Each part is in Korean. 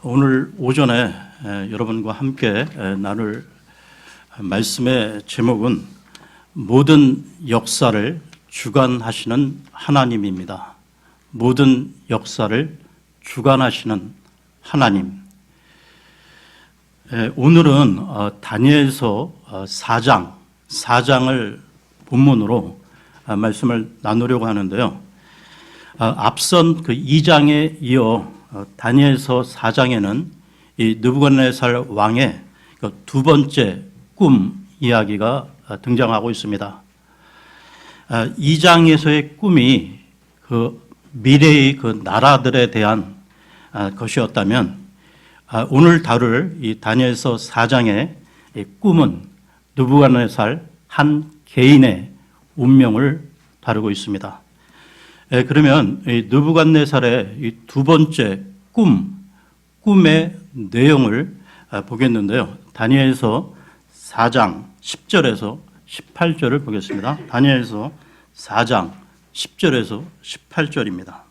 오늘 오전에 여러분과 함께 나눌 말씀의 제목은 모든 역사를 주관하시는 하나님입니다. 모든 역사를 주관하시는 하나님. 오늘은 다니엘서 4장을 본문으로 말씀을 나누려고 하는데요. 앞선 그 2장에 이어 다니엘서 4장에는 이 느부갓네살 왕의 두 번째 꿈 이야기가 등장하고 있습니다. 2장에서의 꿈이 그 미래의 그 나라들에 대한 것이었다면 오늘 다룰 이 다니엘서 4장의 꿈은 느부갓네살 한 개인의 운명을 다루고 있습니다. 그러면 이 느부갓네살의 이 두 번째 꿈의 내용을 보겠는데요. 다니엘서 4장 10절에서 18절을 보겠습니다. 다니엘서 4장 10절에서 18절입니다.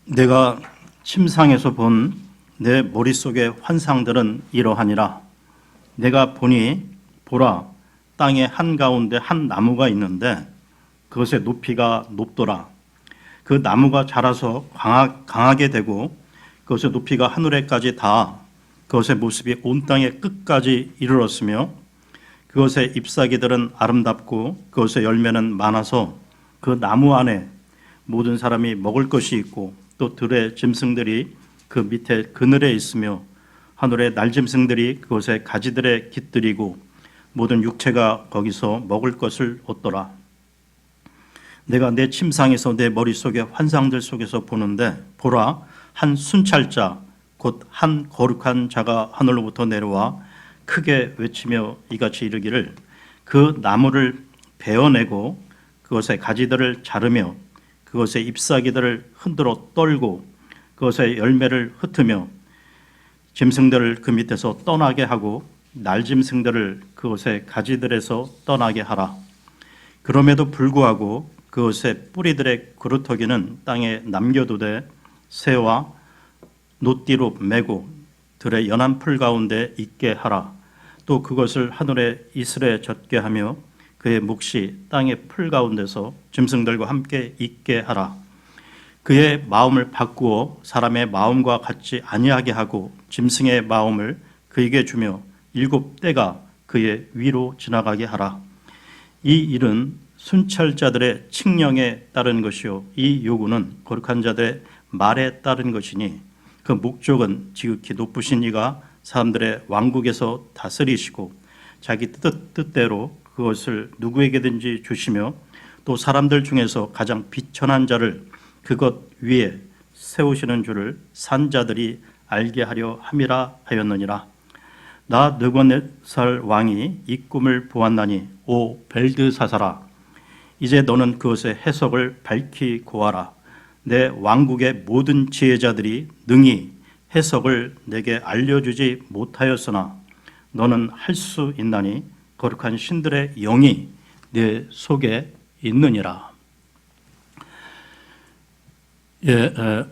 내가 침상에서 본 내 머릿속의 환상들은 이러하니라. 내가 보니 보라, 땅의 한가운데 한 나무가 있는데 그것의 높이가 높더라. 그 나무가 자라서 강하게 되고 그것의 높이가 하늘에까지 닿아 그것의 모습이 온 땅의 끝까지 이르렀으며 그것의 잎사귀들은 아름답고 그것의 열매는 많아서 그 나무 안에 모든 사람이 먹을 것이 있고 또 들의 짐승들이 그 밑에 그늘에 있으며 하늘의 날짐승들이 그것의 가지들에 깃들이고 모든 육체가 거기서 먹을 것을 얻더라. 내가 내 침상에서 내 머릿속의 환상들 속에서 보는데 보라, 한 순찰자 곧 한 거룩한 자가 하늘로부터 내려와 크게 외치며 이같이 이르기를 그 나무를 베어내고 그것의 가지들을 자르며 그것의 잎사귀들을 흔들어 떨고 그것의 열매를 흩으며 짐승들을 그 밑에서 떠나게 하고 날짐승들을 그것의 가지들에서 떠나게 하라. 그럼에도 불구하고 그것의 뿌리들의 그루터기는 땅에 남겨두되 새와 노띠로 메고 들의 연한 풀 가운데 있게 하라. 또 그것을 하늘의 이슬에 젖게 하며 그의 몫이 땅의 풀 가운데서 짐승들과 함께 있게 하라. 그의 마음을 바꾸어 사람의 마음과 같지 아니하게 하고 짐승의 마음을 그에게 주며 7대가 그의 위로 지나가게 하라. 이 일은 순찰자들의 칙령에 따른 것이요 이 요구는 거룩한 자들의 말에 따른 것이니 그 목적은 지극히 높으신 이가 사람들의 왕국에서 다스리시고 자기 뜻대로 그것을 누구에게든지 주시며 또 사람들 중에서 가장 비천한 자를 그것 위에 세우시는 줄을 산자들이 알게 하려 함이라 하였느니라. 나 느부갓네살 왕이 이 꿈을 보았나니 오 벨드사사라, 이제 너는 그것의 해석을 밝히 고하라. 내 왕국의 모든 지혜자들이 능히 해석을 내게 알려주지 못하였으나 너는 할 수 있나니 거룩한 신들의 영이 내 속에 있느니라.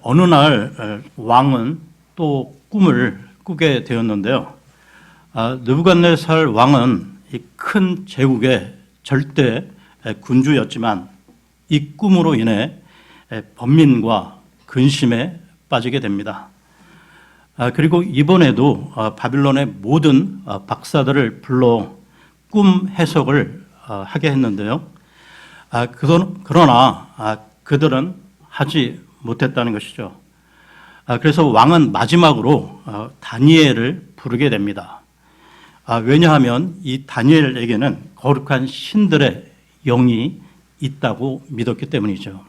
어느 날 왕은 또 꿈을 꾸게 되었는데요. 느부갓네살 왕은 이 큰 제국의 절대 군주였지만 이 꿈으로 인해 번민과 근심에 빠지게 됩니다. 그리고 이번에도 바빌론의 모든 박사들을 불러 꿈 해석을 하게 했는데요. 그러나 그들은 하지 못했다는 것이죠. 그래서 왕은 마지막으로 다니엘을 부르게 됩니다. 왜냐하면 이 다니엘에게는 거룩한 신들의 영이 있다고 믿었기 때문이죠.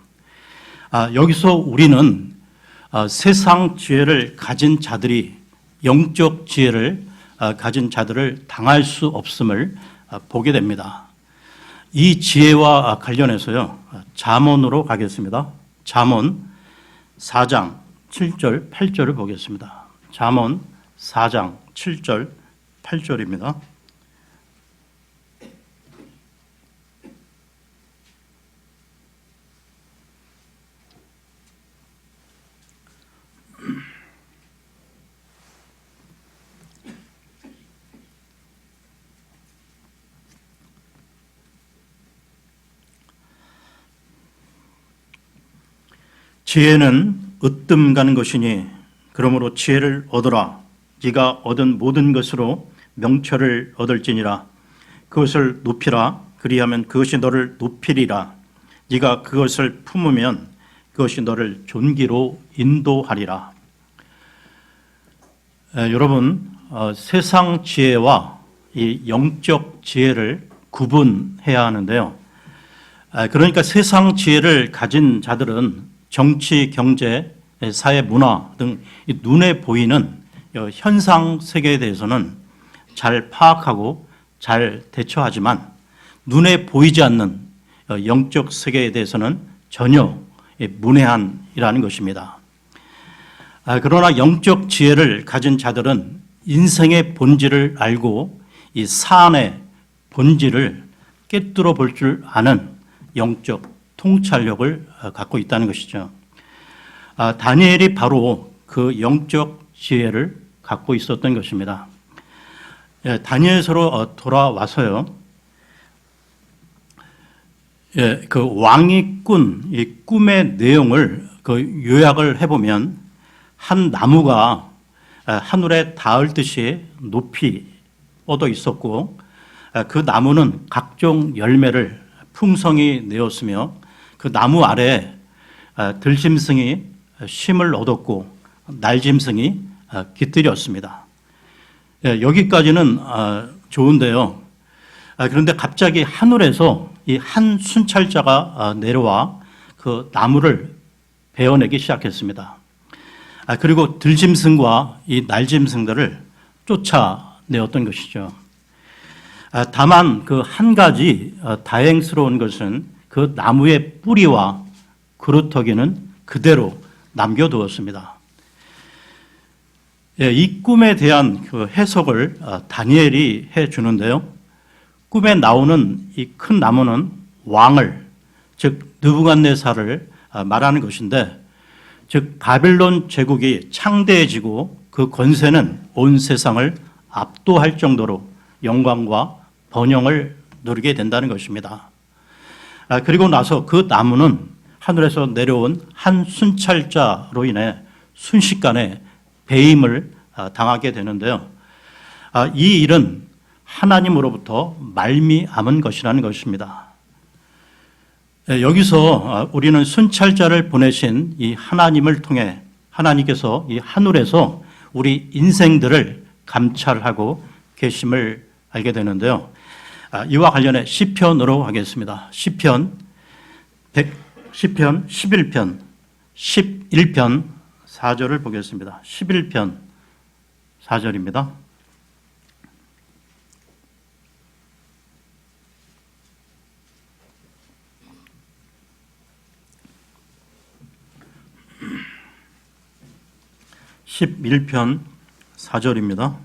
여기서 우리는 세상 지혜를 가진 자들이 영적 지혜를 가진 자들을 당할 수 없음을 보게 됩니다. 이 지혜와 관련해서요, 잠언으로 가겠습니다. 잠언 4장 7절, 8절을 보겠습니다. 잠언 4장 7절, 8절입니다. 지혜는 으뜸 가는 것이니 그러므로 지혜를 얻어라. 네가 얻은 모든 것으로 명철을 얻을지니라. 그것을 높이라. 그리하면 그것이 너를 높이리라. 네가 그것을 품으면 그것이 너를 존귀로 인도하리라. 여러분, 세상 지혜와 이 영적 지혜를 구분해야 하는데요. 그러니까 세상 지혜를 가진 자들은 정치, 경제, 사회, 문화 등 눈에 보이는 현상 세계에 대해서는 잘 파악하고 잘 대처하지만 눈에 보이지 않는 영적 세계에 대해서는 전혀 문외한이라는 것입니다. 그러나 영적 지혜를 가진 자들은 인생의 본질을 알고 이 사안의 본질을 꿰뚫어 볼 줄 아는 영적 통찰력을 갖고 있다는 것이죠. 다니엘이 바로 그 영적 지혜를 갖고 있었던 것입니다. 다니엘서로 돌아와서요. 그 왕이 꾼 이 꿈의 내용을 요약을 해보면 한 나무가 하늘에 닿을 듯이 높이 뻗어 있었고 그 나무는 각종 열매를 풍성히 내었으며 그 나무 아래 들짐승이 쉼을 얻었고 날짐승이 깃들였습니다. 여기까지는 좋은데요. 그런데 갑자기 하늘에서 이 한 순찰자가 내려와 그 나무를 베어내기 시작했습니다. 그리고 들짐승과 이 날짐승들을 쫓아내었던 것이죠. 다만 그 한 가지 다행스러운 것은 그 나무의 뿌리와 그루터기는 그대로 남겨두었습니다. 이 꿈에 대한 그 해석을 다니엘이 해주는데요. 꿈에 나오는 이 큰 나무는 왕을, 즉 느부갓네살을 말하는 것인데, 즉 바벨론 제국이 창대해지고 그 권세는 온 세상을 압도할 정도로 영광과 번영을 누리게 된다는 것입니다. 그리고 나서 그 나무는 하늘에서 내려온 한 순찰자로 인해 순식간에 배임을 당하게 되는데요. 이 일은 하나님으로부터 말미암은 것이라는 것입니다. 여기서 우리는 순찰자를 보내신 이 하나님을 통해 하나님께서 이 하늘에서 우리 인생들을 감찰하고 계심을 알게 되는데요. 이와 관련해 시편으로 하겠습니다. 시편 11편 4절을 보겠습니다. 11편 4절입니다. (11편) 4절입니다.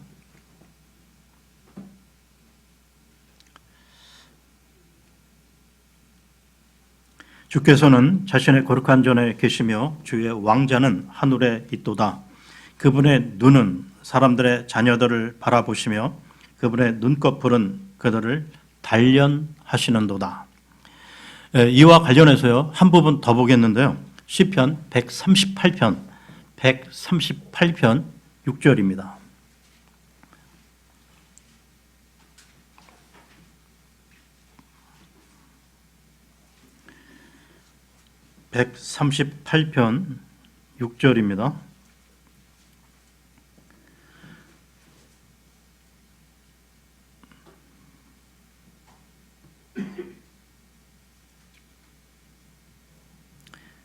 주께서는 자신의 거룩한 전에 계시며 주의 왕자는 하늘에 있도다. 그분의 눈은 사람들의 자녀들을 바라보시며 그분의 눈꺼풀은 그들을 단련하시는도다. 이와 관련해서요, 한 부분 더 보겠는데요. 시편 138편 6절입니다. (138편) 6절입니다.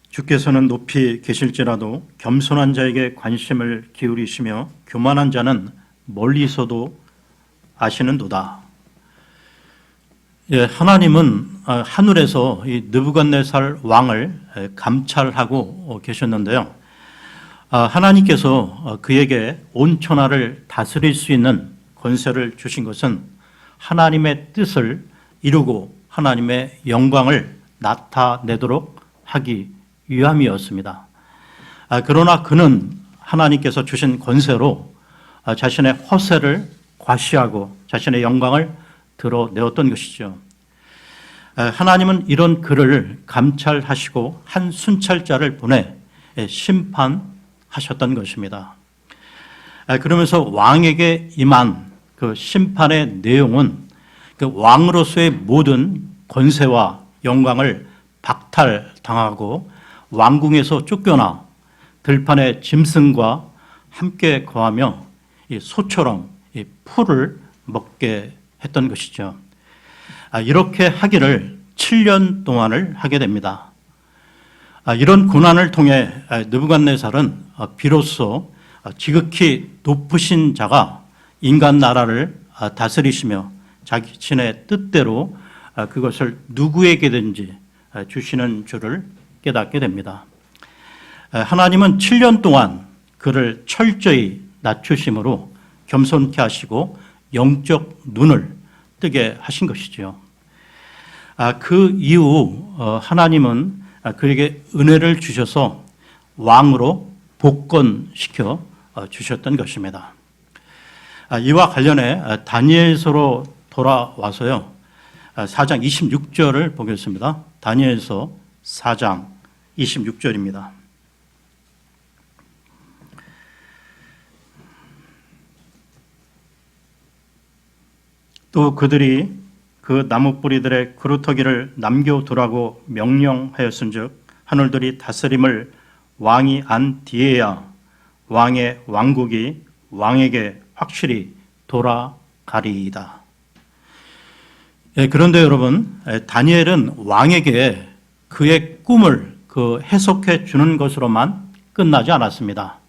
주께서는 높이 계실지라도 겸손한 자에게 관심을 기울이시며 교만한 자는 멀리서도 아시는도다. 하나님은 하늘에서 이 느부갓네살 왕을 감찰하고 계셨는데요. 하나님께서 그에게 온 천하를 다스릴 수 있는 권세를 주신 것은 하나님의 뜻을 이루고 하나님의 영광을 나타내도록 하기 위함이었습니다. 그러나 그는 하나님께서 주신 권세로 자신의 허세를 과시하고 자신의 영광을 드러내었던 것이죠. 하나님은 이런 그를 감찰하시고 한 순찰자를 보내 심판하셨던 것입니다. 그러면서 왕에게 임한 그 심판의 내용은 그 왕으로서의 모든 권세와 영광을 박탈당하고 왕궁에서 쫓겨나 들판의 짐승과 함께 거하며 소처럼 풀을 먹게 했던 것이죠. 이렇게 하기를 7년 동안을 하게 됩니다. 이런 고난을 통해 느부갓네살은 비로소 지극히 높으신 자가 인간 나라를 다스리시며 자신의 뜻대로 그것을 누구에게든지 주시는 줄을 깨닫게 됩니다. 하나님은 7년 동안 그를 철저히 낮추심으로 겸손케 하시고 영적 눈을 뜨게 하신 것이죠. 그 이후 하나님은 그에게 은혜를 주셔서 왕으로 복권시켜 주셨던 것입니다. 이와 관련해 다니엘서로 돌아와서요. 4장 26절을 보겠습니다. 다니엘서 4장 26절입니다. 또 그들이 그 나무 뿌리들의 그루터기를 남겨두라고 명령하였은즉 하늘들이 다스림을 왕이 안 뒤에야 왕의 왕국이 왕에게 확실히 돌아가리이다. 그런데 여러분, 다니엘은 왕에게 그의 꿈을 해석해 주는 것으로만 끝나지 않았습니다.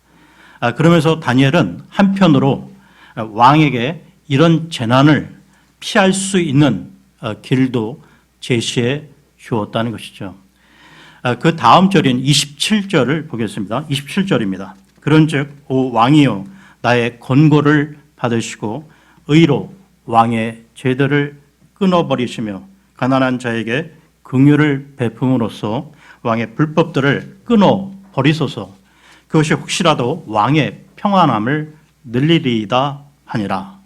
그러면서 다니엘은 한편으로 왕에게 이런 재난을 피할 수 있는 길도 제시해 주었다는 것이죠. 그 다음 절인 27절을 보겠습니다. 27절입니다. 그런즉 오 왕이여 나의 권고를 받으시고 의로 왕의 제도를 끊어버리시며 가난한 자에게 긍휼을 베품으로써 왕의 불법들을 끊어버리소서. 그것이 혹시라도 왕의 평안함을 늘리리이다 하니라.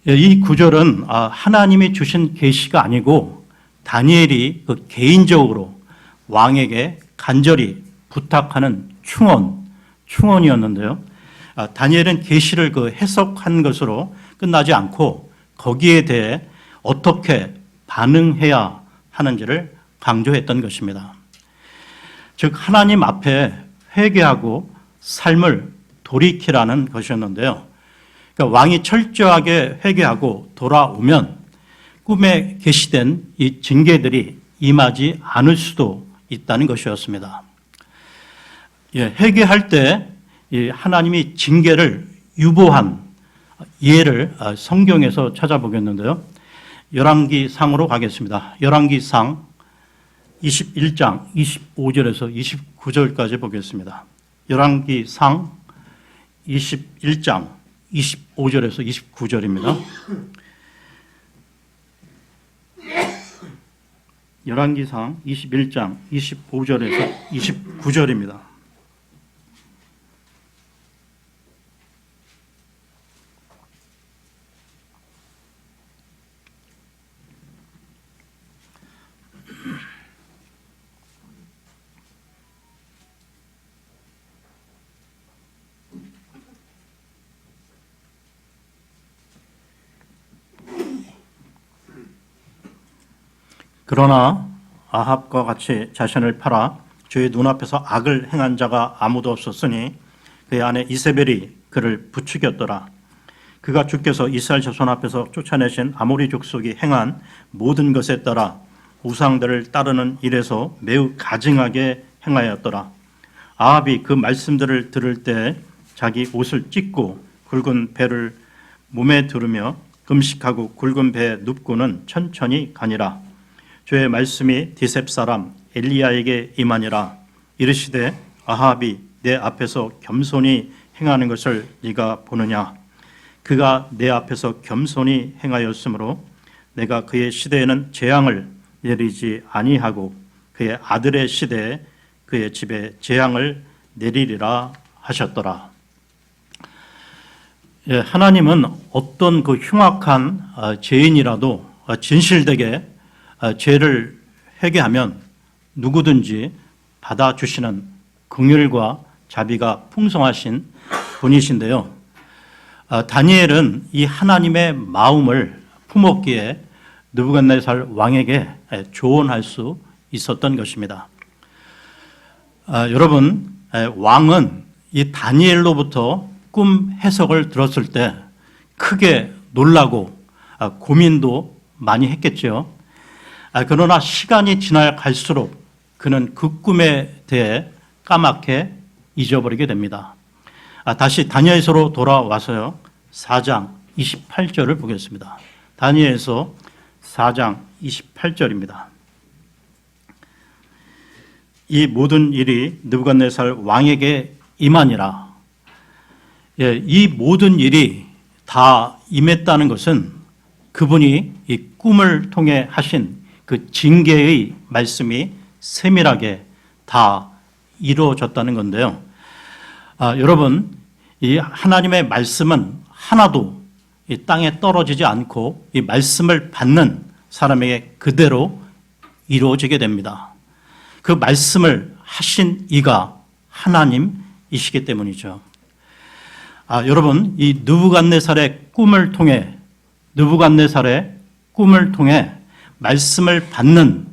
이 구절은 하나님이 주신 계시가 아니고 다니엘이 개인적으로 왕에게 간절히 부탁하는 충원이었는데요. 다니엘은 계시를 해석한 것으로 끝나지 않고 거기에 대해 어떻게 반응해야 하는지를 강조했던 것입니다. 즉 하나님 앞에 회개하고 삶을 돌이키라는 것이었는데요. 그러니까 왕이 철저하게 회개하고 돌아오면 꿈에 계시된 이 징계들이 임하지 않을 수도 있다는 것이었습니다. 회개할 때 하나님이 징계를 유보한 예를 성경에서 찾아보겠는데요. 열왕기상으로 가겠습니다. 열왕기상 21장 25절에서 29절까지 보겠습니다. 열왕기상 21장 25절에서 29절입니다. 열왕기상 21장 25절에서 29절입니다. 그러나 아합과 같이 자신을 팔아 주의 눈앞에서 악을 행한 자가 아무도 없었으니 그의 아내 이세벨이 그를 부추겼더라. 그가 주께서 이스라엘 자손 앞에서 쫓아내신 아모리 족속이 행한 모든 것에 따라 우상들을 따르는 일에서 매우 가증하게 행하였더라. 아합이 그 말씀들을 들을 때 자기 옷을 찢고 굵은 배를 몸에 두르며 금식하고 굵은 배에 눕고는 천천히 가니라. 주의 말씀이 디셉 사람 엘리야에게 임하니라. 이르시되 아합이 내 앞에서 겸손히 행하는 것을 네가 보느냐? 그가 내 앞에서 겸손히 행하였으므로 내가 그의 시대에는 재앙을 내리지 아니하고 그의 아들의 시대에 그의 집에 재앙을 내리리라 하셨더라. 하나님은 어떤 그 흉악한 죄인이라도 진실되게 죄를 회개하면 누구든지 받아주시는 긍휼과 자비가 풍성하신 분이신데요. 다니엘은 이 하나님의 마음을 품었기에 느부갓네살 왕에게 조언할 수 있었던 것입니다. 여러분, 왕은 이 다니엘로부터 꿈 해석을 들었을 때 크게 놀라고 고민도 많이 했겠죠. 그러나 시간이 지나갈수록 그는 그 꿈에 대해 까맣게 잊어버리게 됩니다. 다시 다니엘서로 돌아와서요. 4장 28절을 보겠습니다. 다니엘서 4장 28절입니다. 이 모든 일이 느부갓네살 왕에게 임하니라. 이 모든 일이 다 임했다는 것은 그분이 이 꿈을 통해 하신 그 징계의 말씀이 세밀하게 다 이루어졌다는 건데요. 여러분, 이 하나님의 말씀은 하나도 이 땅에 떨어지지 않고 이 말씀을 받는 사람에게 그대로 이루어지게 됩니다. 그 말씀을 하신 이가 하나님이시기 때문이죠. 여러분, 이 느부갓네살의 꿈을 통해 말씀을 받는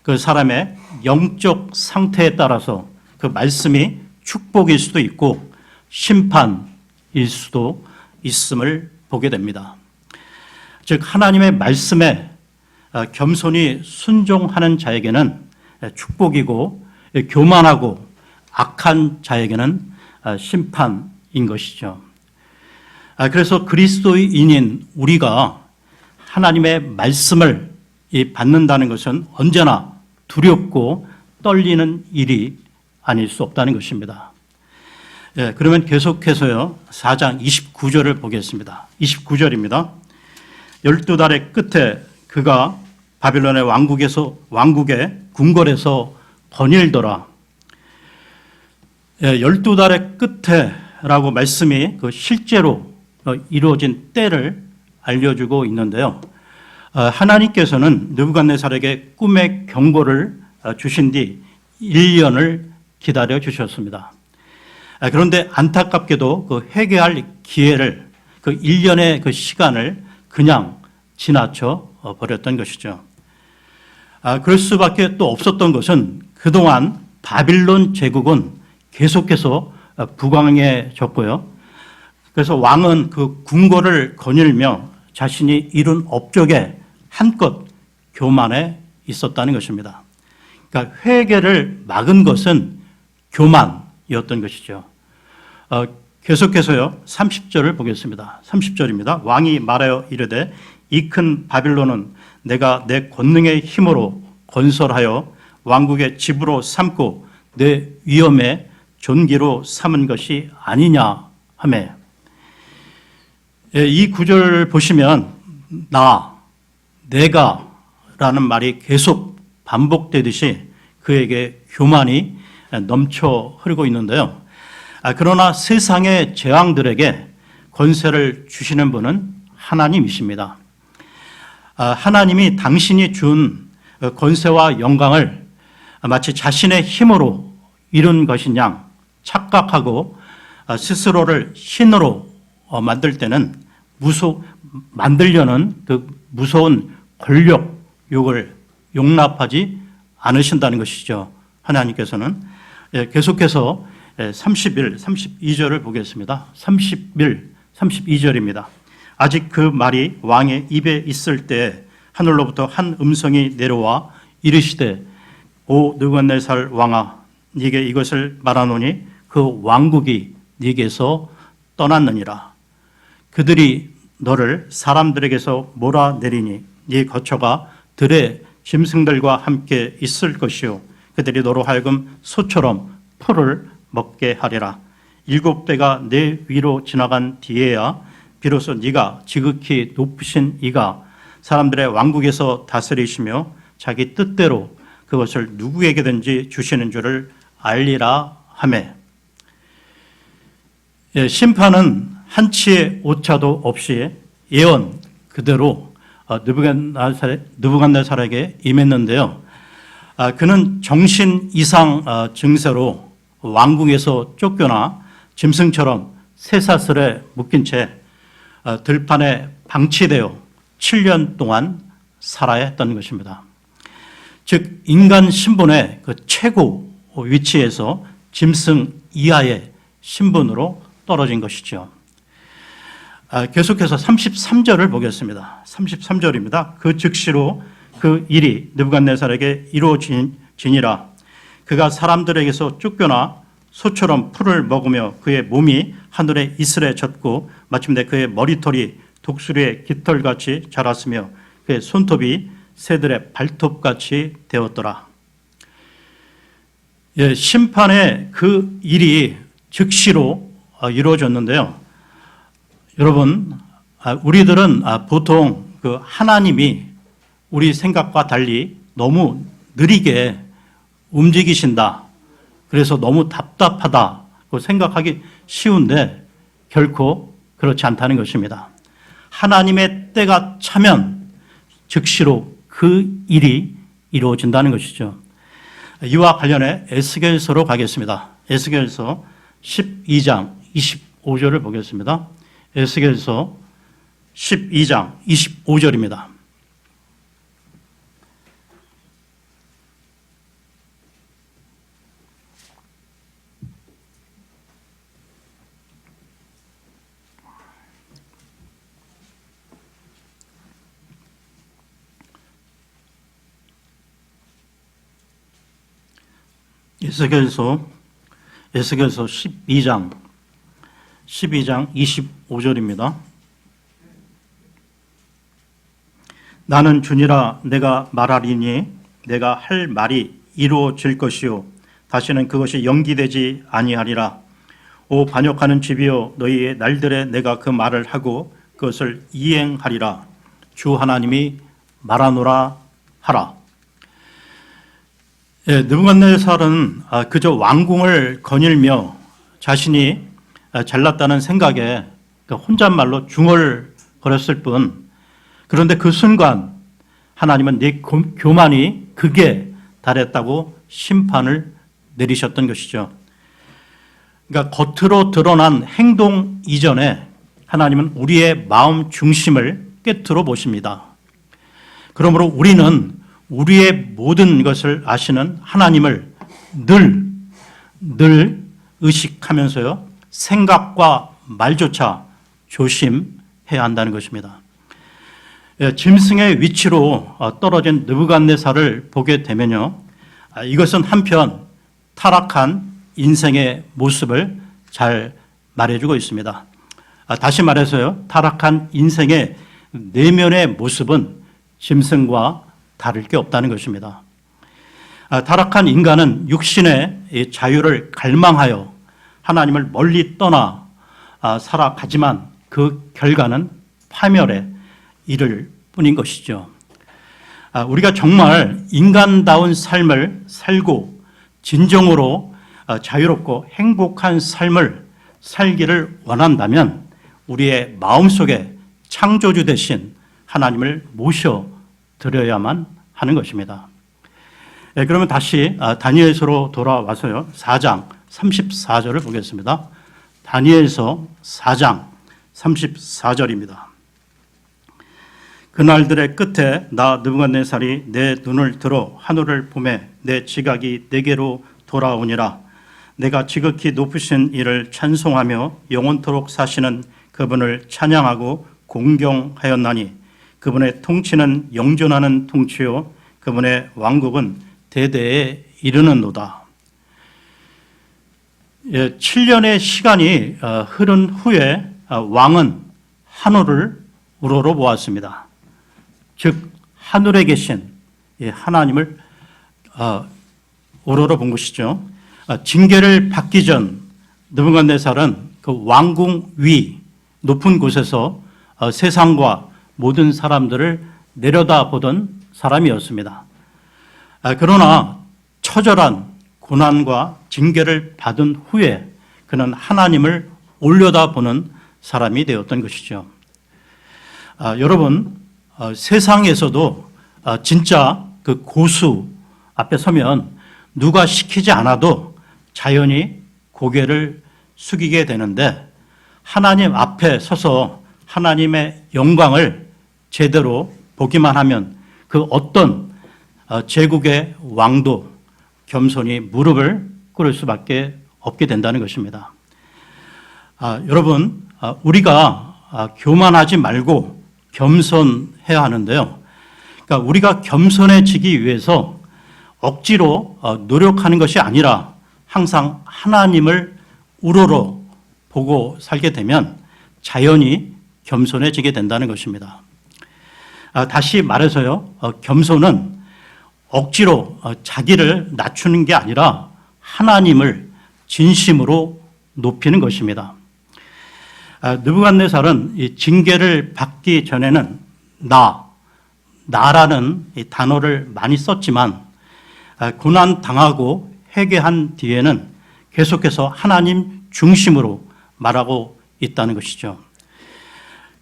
그 사람의 영적 상태에 따라서 그 말씀이 축복일 수도 있고 심판일 수도 있음을 보게 됩니다. 즉 하나님의 말씀에 겸손히 순종하는 자에게는 축복이고 교만하고 악한 자에게는 심판인 것이죠. 그래서 그리스도인인 우리가 하나님의 말씀을 받는다는 것은 언제나 두렵고 떨리는 일이 아닐 수 없다는 것입니다. 그러면 계속해서요 4장 29절을 보겠습니다. 29절입니다. 12달의 끝에 그가 바빌론의 왕국의 궁궐에서 거닐더라. 12달의 끝에라고 말씀이 그 실제로 이루어진 때를 알려주고 있는데요. 하나님께서는 느부갓네살에게 꿈의 경고를 주신 뒤 1년을 기다려 주셨습니다. 그런데 안타깝게도 그 회개할 기회를 그 1년의 그 시간을 그냥 지나쳐 버렸던 것이죠. 그럴 수밖에 또 없었던 것은 그동안 바빌론 제국은 계속해서 부강해졌고요. 그래서 왕은 그 궁궐을 거닐며 자신이 이룬 업적에 한껏 교만해 있었다는 것입니다. 그러니까 회개를 막은 것은 교만이었던 것이죠. 계속해서요 30절을 보겠습니다. 30절입니다. 왕이 말하여 이르되 이 큰 바빌론은 내가 내 권능의 힘으로 건설하여 왕국의 집으로 삼고 내 위엄의 존귀로 삼은 것이 아니냐 하매. 이 구절을 보시면 내가 라는 말이 계속 반복되듯이 그에게 교만이 넘쳐 흐르고 있는데요. 그러나 세상의 재앙들에게 권세를 주시는 분은 하나님이십니다. 하나님이 당신이 준 권세와 영광을 마치 자신의 힘으로 이룬 것인 양 착각하고 스스로를 신으로 만들 때는 만들려는 그 무서운 권력욕을 용납하지 않으신다는 것이죠. 하나님께서는. 계속해서 31, 32절을 보겠습니다. 31, 32절입니다. 아직 그 말이 왕의 입에 있을 때 하늘로부터 한 음성이 내려와 이르시되 오 느부갓네살 왕아 네게 이것을 말하노니 그 왕국이 네게서 떠났느니라. 그들이 너를 사람들에게서 몰아내리니 네 거처가 들의 짐승들과 함께 있을 것이요 그들이 너로 하여금 소처럼 풀을 먹게 하리라. 7대가 내 위로 지나간 뒤에야 비로소 네가 지극히 높으신 이가 사람들의 왕국에서 다스리시며 자기 뜻대로 그것을 누구에게든지 주시는 줄을 알리라 하매. 심판은 한치의 오차도 없이 예언 그대로 느부갓네살에게 임했는데요. 그는 정신 이상 증세로 왕궁에서 쫓겨나 짐승처럼 쇠사슬에 묶인 채 들판에 방치되어 7년 동안 살아야 했던 것입니다. 즉 인간 신분의 그 최고 위치에서 짐승 이하의 신분으로 떨어진 것이죠. 계속해서 33절을 보겠습니다. 33절입니다. 그 즉시로 그 일이 느부갓네살에게 이루어지니라. 그가 사람들에게서 쫓겨나 소처럼 풀을 먹으며 그의 몸이 하늘의 이슬에 젖고 마침내 그의 머리털이 독수리의 깃털같이 자랐으며 그의 손톱이 새들의 발톱같이 되었더라. 심판의 그 일이 즉시로 이루어졌는데요. 여러분, 우리들은 보통 그 하나님이 우리 생각과 달리 너무 느리게 움직이신다. 그래서 너무 답답하다고 생각하기 쉬운데 결코 그렇지 않다는 것입니다. 하나님의 때가 차면 즉시로 그 일이 이루어진다는 것이죠. 이와 관련해 에스겔서로 가겠습니다. 에스겔서 12장 25절을 보겠습니다. 에스겔서 12장 25절입니다. 에스겔서 12장 25절입니다. 나는 주니라 내가 말하리니 내가 할 말이 이루어질 것이요 다시는 그것이 연기되지 아니하리라. 오 반역하는 집이여 너희의 날들에 내가 그 말을 하고 그것을 이행하리라. 주 하나님이 말하노라 하라. 느부갓네살은 그저 왕궁을 거닐며 자신이 잘났다는 생각에 혼잣말로 중얼거렸을 뿐, 그런데 그 순간 하나님은 네 교만이 극에 달했다고 심판을 내리셨던 것이죠. 그러니까 겉으로 드러난 행동 이전에 하나님은 우리의 마음 중심을 꿰뚫어 보십니다. 그러므로 우리는 우리의 모든 것을 아시는 하나님을 늘 의식하면서요, 생각과 말조차 조심해야 한다는 것입니다. 짐승의 위치로 떨어진 느부갓네살을 보게 되면요, 이것은 한편 타락한 인생의 모습을 잘 말해주고 있습니다. 다시 말해서요, 타락한 인생의 내면의 모습은 짐승과 다를 게 없다는 것입니다. 타락한 인간은 육신의 자유를 갈망하여 하나님을 멀리 떠나 살아가지만 그 결과는 파멸에 이를 뿐인 것이죠. 우리가 정말 인간다운 삶을 살고 진정으로 자유롭고 행복한 삶을 살기를 원한다면 우리의 마음속에 창조주 되신 하나님을 모셔드려야만 하는 것입니다. 그러면 다시 다니엘서로 돌아와서요, 4장 34절을 보겠습니다. 다니엘서 4장 34절입니다. 그날들의 끝에 나 느부갓네살이 내 눈을 들어 하늘을 보매 내 지각이 내게로 돌아오니라. 내가 지극히 높으신 이를 찬송하며 영원토록 사시는 그분을 찬양하고 공경하였나니 그분의 통치는 영존하는 통치요 그분의 왕국은 대대에 이르는도다. 7년의 시간이 흐른 후에 왕은 하늘을 우러러 보았습니다. 즉 하늘에 계신 하나님을 우러러 본 것이죠. 징계를 받기 전 느부갓네살은 그 왕궁 위 높은 곳에서 세상과 모든 사람들을 내려다보던 사람이었습니다. 그러나 처절한 고난과 징계를 받은 후에 그는 하나님을 올려다보는 사람이 되었던 것이죠. 여러분, 세상에서도 진짜 그 고수 앞에 서면 누가 시키지 않아도 자연히 고개를 숙이게 되는데, 하나님 앞에 서서 하나님의 영광을 제대로 보기만 하면 그 어떤 제국의 왕도 겸손히 무릎을 꿇을 수밖에 없게 된다는 것입니다. 여러분, 우리가 교만하지 말고 겸손해야 하는데요. 그러니까 우리가 겸손해지기 위해서 억지로 노력하는 것이 아니라 항상 하나님을 우러러 보고 살게 되면 자연히 겸손해지게 된다는 것입니다. 다시 말해서요, 겸손은 억지로 자기를 낮추는 게 아니라 하나님을 진심으로 높이는 것입니다. 느부갓네살은 이 징계를 받기 전에는 나라는 이 단어를 많이 썼지만 고난 당하고 회개한 뒤에는 계속해서 하나님 중심으로 말하고 있다는 것이죠.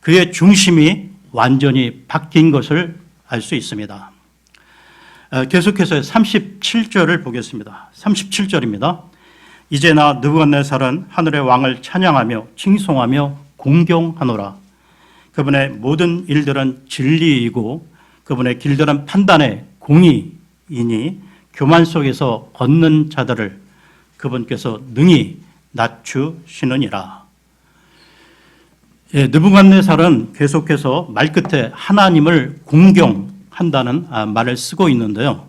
그의 중심이 완전히 바뀐 것을 알 수 있습니다. 계속해서 37절을 보겠습니다. 37절입니다. 이제 나 느부갓네살은 하늘의 왕을 찬양하며 칭송하며 공경하노라. 그분의 모든 일들은 진리이고 그분의 길들은 판단의 공의이니 교만 속에서 걷는 자들을 그분께서 능히 낮추시느니라. 느부갓네살은 계속해서 말끝에 하나님을 공경한다는 말을 쓰고 있는데요.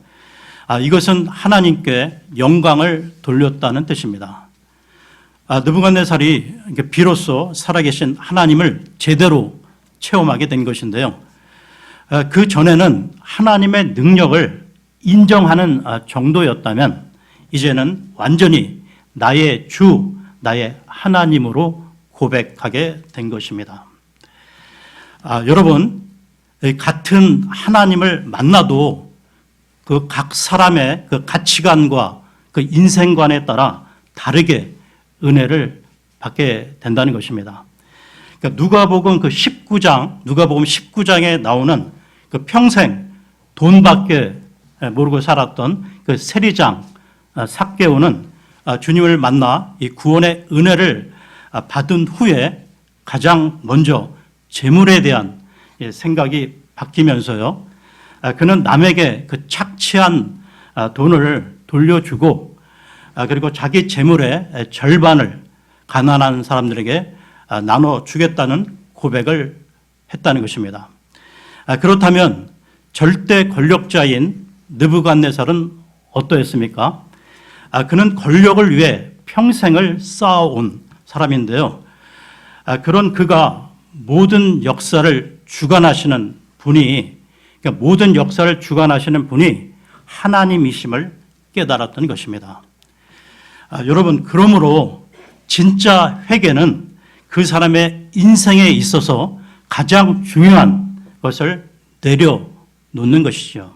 이것은 하나님께 영광을 돌렸다는 뜻입니다. 느부갓네살이 비로소 살아계신 하나님을 제대로 체험하게 된 것인데요. 그 전에는 하나님의 능력을 인정하는 정도였다면 이제는 완전히 나의 주, 나의 하나님으로 고백하게 된 것입니다. 여러분, 같은 하나님을 만나도 그 각 사람의 그 가치관과 그 인생관에 따라 다르게 은혜를 받게 된다는 것입니다. 그러니까 누가복음 19장에 나오는 그 평생 돈밖에 모르고 살았던 그 세리장 삭개오는 주님을 만나 이 구원의 은혜를 받은 후에 가장 먼저 재물에 대한 생각이 바뀌면서요. 그는 남에게 그 착취한 돈을 돌려주고 그리고 자기 재물의 절반을 가난한 사람들에게 나눠주겠다는 고백을 했다는 것입니다. 그렇다면 절대 권력자인 느부갓네살은 어떠했습니까? 그는 권력을 위해 평생을 쌓아온 사람인데요. 그런 그가 모든 역사를 주관하시는 분이, 그러니까 모든 역사를 주관하시는 분이 하나님이심을 깨달았던 것입니다. 여러분, 그러므로 진짜 회개는 그 사람의 인생에 있어서 가장 중요한 것을 내려놓는 것이죠.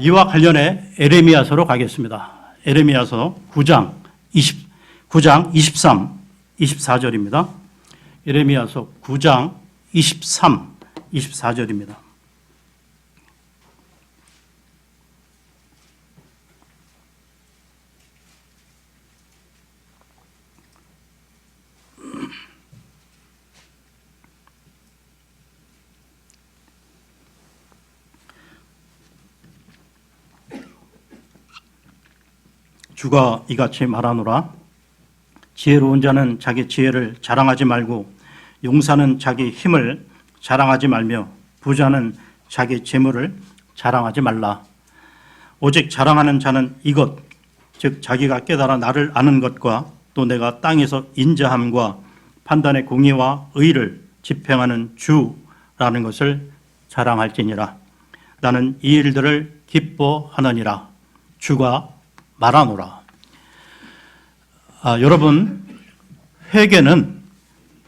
이와 관련해 에레미야서로 가겠습니다. 에레미야서 9장 23, 24절입니다. 에레미야서 9장 23, 24절입니다. 주가 이같이 말하노라. 지혜로운 자는 자기 지혜를 자랑하지 말고 용사는 자기 힘을 자랑하지 말며 부자는 자기 재물을 자랑하지 말라. 오직 자랑하는 자는 이것, 즉 자기가 깨달아 나를 아는 것과 또 내가 땅에서 인자함과 판단의 공의와 의를 집행하는 주라는 것을 자랑할지니라. 나는 이 일들을 기뻐하느니라. 주가 말하노라. 여러분, 회개는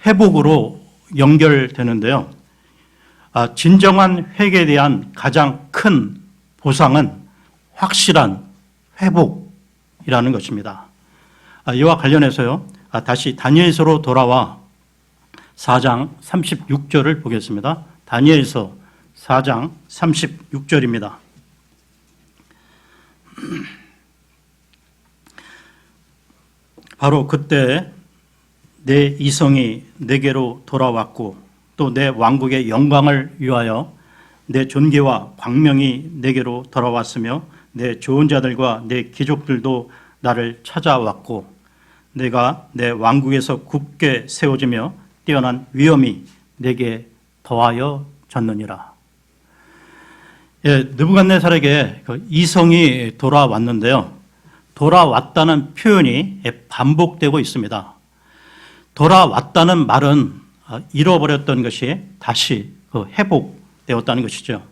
회복으로 연결되는데요. 진정한 회개에 대한 가장 큰 보상은 확실한 회복이라는 것입니다. 이와 관련해서요, 다시 다니엘서로 돌아와 4장 36절을 보겠습니다. 다니엘서 4장 36절입니다. 바로 그때 내 이성이 내게로 돌아왔고 또 내 왕국의 영광을 위하여 내 존귀와 광명이 내게로 돌아왔으며 내 좋은 자들과 내 귀족들도 나를 찾아왔고 내가 내 왕국에서 굳게 세워지며 뛰어난 위엄이 내게 더하여졌느니라. 느부갓네살에게 그 이성이 돌아왔는데요. 돌아왔다는 표현이 반복되고 있습니다. 돌아왔다는 말은 잃어버렸던 것이 다시 회복되었다는 것이죠.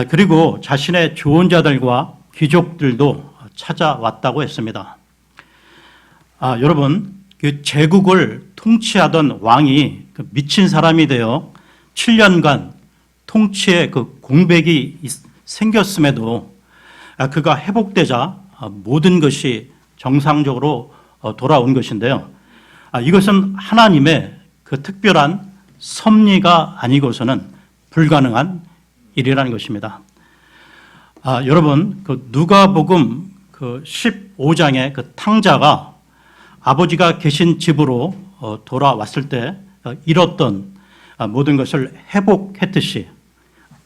그리고 자신의 좋은 자들과 귀족들도 찾아왔다고 했습니다. 여러분, 그 제국을 통치하던 왕이 미친 사람이 되어 7년간 통치의 그 공백이 생겼음에도 그가 회복되자 모든 것이 정상적으로 돌아온 것인데요. 이것은 하나님의 그 특별한 섭리가 아니고서는 불가능한 일이라는 것입니다. 여러분, 그 누가복음 그 15장의 그 탕자가 아버지가 계신 집으로 돌아왔을 때 잃었던 모든 것을 회복했듯이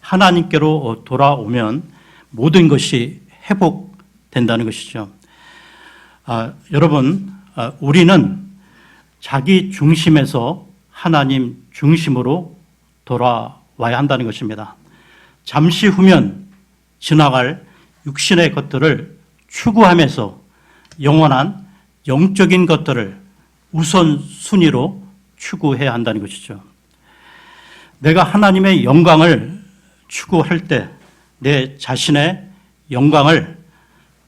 하나님께로 돌아오면 모든 것이 회복된다는 것이죠. 여러분, 우리는 자기 중심에서 하나님 중심으로 돌아와야 한다는 것입니다. 잠시 후면 지나갈 육신의 것들을 추구하면서 영원한 영적인 것들을 우선순위로 추구해야 한다는 것이죠. 내가 하나님의 영광을 추구할 때 내 자신의 영광을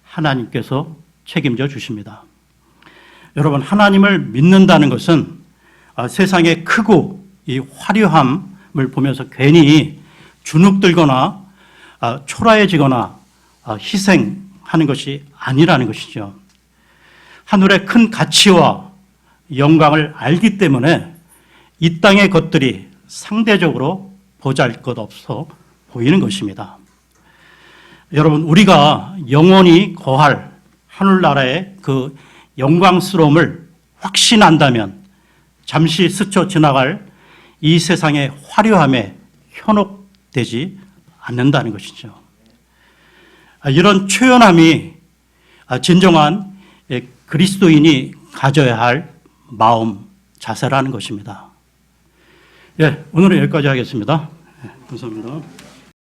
하나님께서 책임져 주십니다. 여러분, 하나님을 믿는다는 것은 세상의 크고 이 화려함을 보면서 괜히 주눅들거나 초라해지거나 희생하는 것이 아니라는 것이죠. 하늘의 큰 가치와 영광을 알기 때문에 이 땅의 것들이 상대적으로 보잘것없어 보이는 것입니다. 여러분, 우리가 영원히 거할 하늘나라의 그 영광스러움을 확신한다면 잠시 스쳐 지나갈 이 세상의 화려함에 현혹되지 않는다는 것이죠. 이런 초연함이 진정한 그리스도인이 가져야 할 마음, 자세라는 것입니다. 오늘은 여기까지 하겠습니다. 감사합니다.